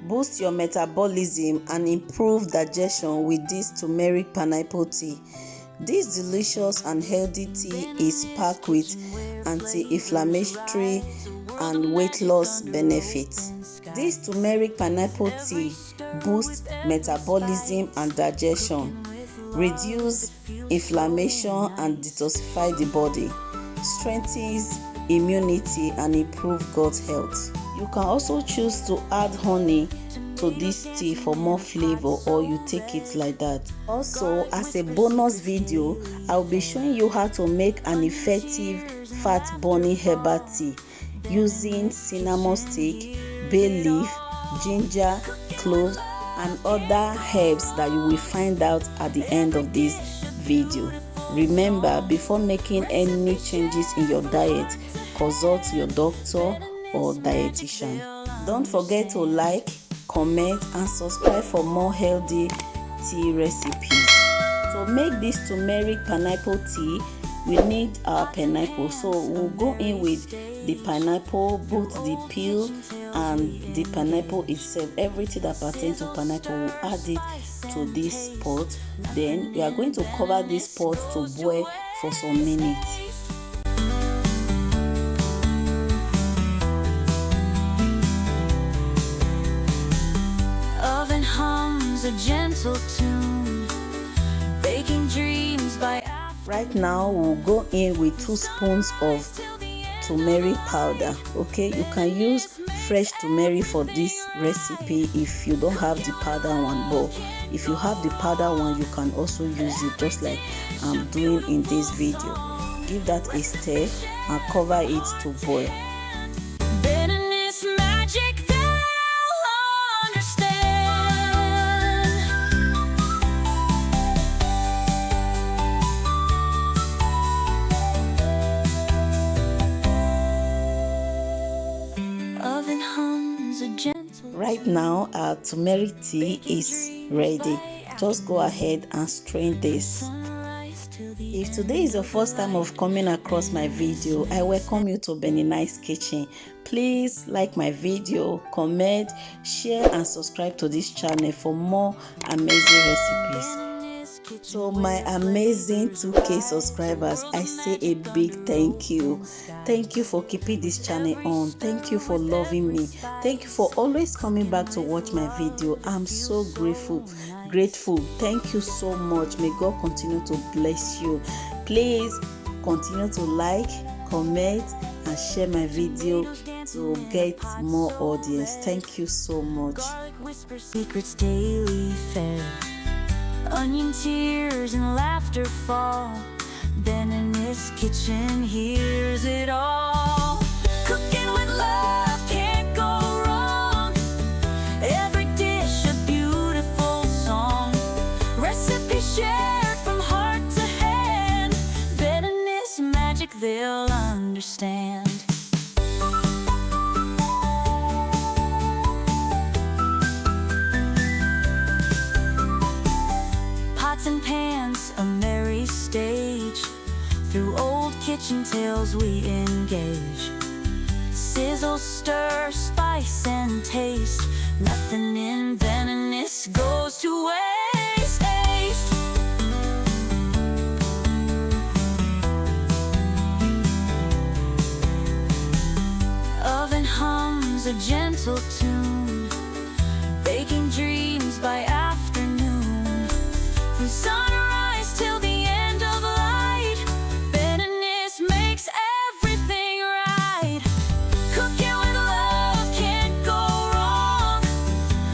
Boost your metabolism and improve digestion with this turmeric pineapple tea. This delicious and healthy tea is packed with anti-inflammatory and weight loss benefits. This turmeric pineapple tea boosts metabolism and digestion, reduce inflammation and detoxify the body, strengthens immunity and improve gut health. You can also choose to add honey to this tea for more flavor, or you take it like that. Also, as a bonus video, I'll be showing you how to make an effective fat burning herbal tea using cinnamon stick, bay leaf, ginger, cloves and other herbs that you will find out at the end of this video. Remember, before making any changes in your diet, consult your doctor or dietitian. Don't forget to like, comment and subscribe for more healthy tea recipes. To make this turmeric pineapple tea, we need our pineapple. So we'll go in with the pineapple, both the peel and the pineapple itself. Everything that pertains to pineapple, we'll add it to this pot. Then we are going to cover this pot to boil for some minutes. Oven hums a gentle tune, baking dreams by. Right now we'll go in with 2 spoons of turmeric powder. Okay, you can use fresh turmeric for this recipe if you don't have the powder one, but if you have the powder one, you can also use it just like I'm doing in this video. Give that a stir and cover it to boil. Benninice magic they'll understand. Oven hums a gentle. Right now our turmeric tea is ready. Just go ahead and strain this. If today is your first time of coming across my video, I welcome you to Benninice kitchen. Please like my video, comment, share and subscribe to this channel for more amazing recipes. So my amazing 2K subscribers, I say a big thank you. Thank you for keeping this channel on. Thank you for loving me. Thank you for always coming back to watch my video. I'm so grateful. Thank you so much. May God continue to bless you. Please continue to like, comment and share my video to get more audience. Thank you so much. Whisper secrets daily fed. Onion tears and laughter fall. Benninice kitchen hears it all. Cooking with love can't go wrong. Every dish a beautiful song. Recipe shared from heart to hand. Benninice magic they'll understand. Pots and pans, a merry stage. Through old kitchen tales we engage. Sizzle, stir, spice and taste. Nothing in Benninice goes to waste. Oven hums a gentle tune, baking dreams by afternoon. From sunrise till the end of light, Benninice makes everything right. Cooking with love can't go wrong.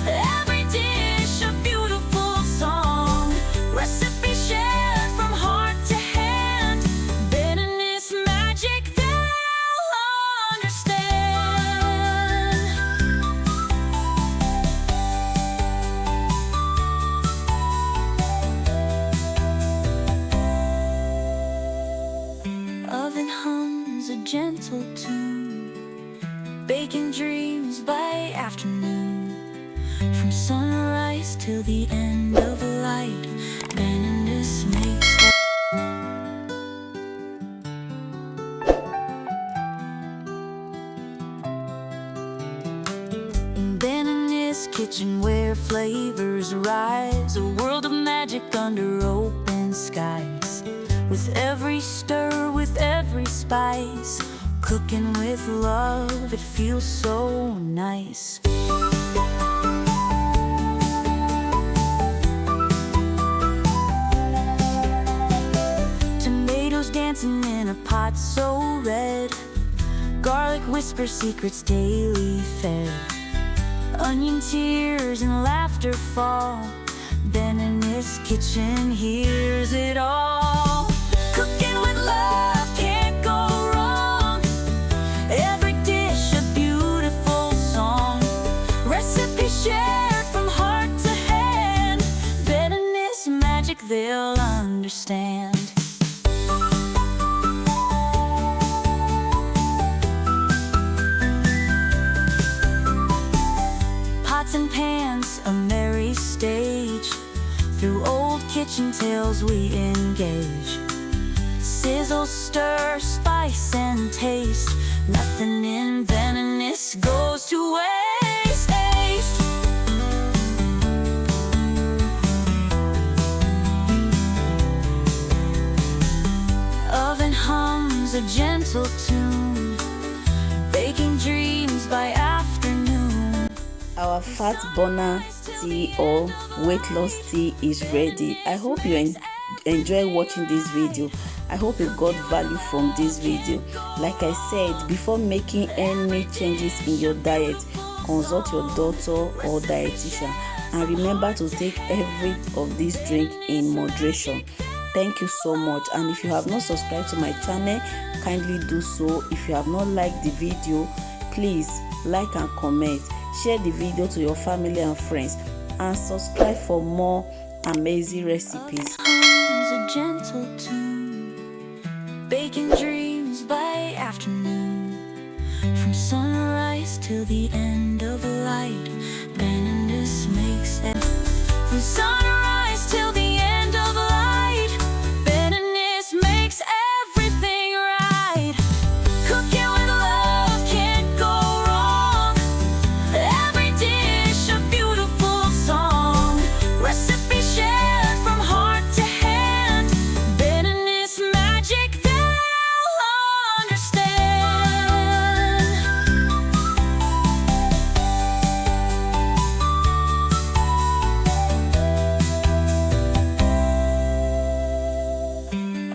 Every dish a beautiful song. Recipe shared from heart to hand. Benninice magic they'll understand. Oven hums a gentle tune, baking dreams by afternoon. From sunrise till the end of light, Benninice makes. In Benninice kitchen where flavors rise, a world of magic under open skies. With every stir, with every spice, cooking with love, it feels so nice. Tomatoes dancing in a pot so red, garlic whispers secrets daily fed. Onion tears and laughter fall, Benninice kitchen hears it all. Cooking with love can't go wrong, every dish a beautiful song. Recipe shared from heart to hand, Benninice magic they'll understand. Pots and pans, a merry stage, through old kitchen tales we engage. Sizzle, stir, spice and taste, nothing in Benninice goes to waste. Oven hums a gentle tune, baking dreams by afternoon. Our fat burner tea or weight loss tea is ready. I hope you enjoy watching this video. I hope you got value from this video. Like I said, before making any changes in your diet, consult your doctor or dietitian, and remember to take every of this drink in moderation. Thank you so much, and if you have not subscribed to my channel, kindly do so. If you have not liked the video, please like and comment. Share the video to your family and friends, and subscribe for more amazing recipes. A gentle tune, baking dreams by afternoon. From sunrise till the end of light, Benninice makes it. From sunrise till the end of light, Benninice makes everything right. Cooking with love can't go wrong, every dish a beautiful song. Recipe shared from heart to hand, Benninice magic they'll understand.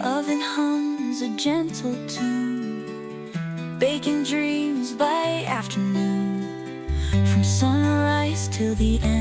Oven hums a gentle tune, baking dreams by afternoon. From sunrise till the end.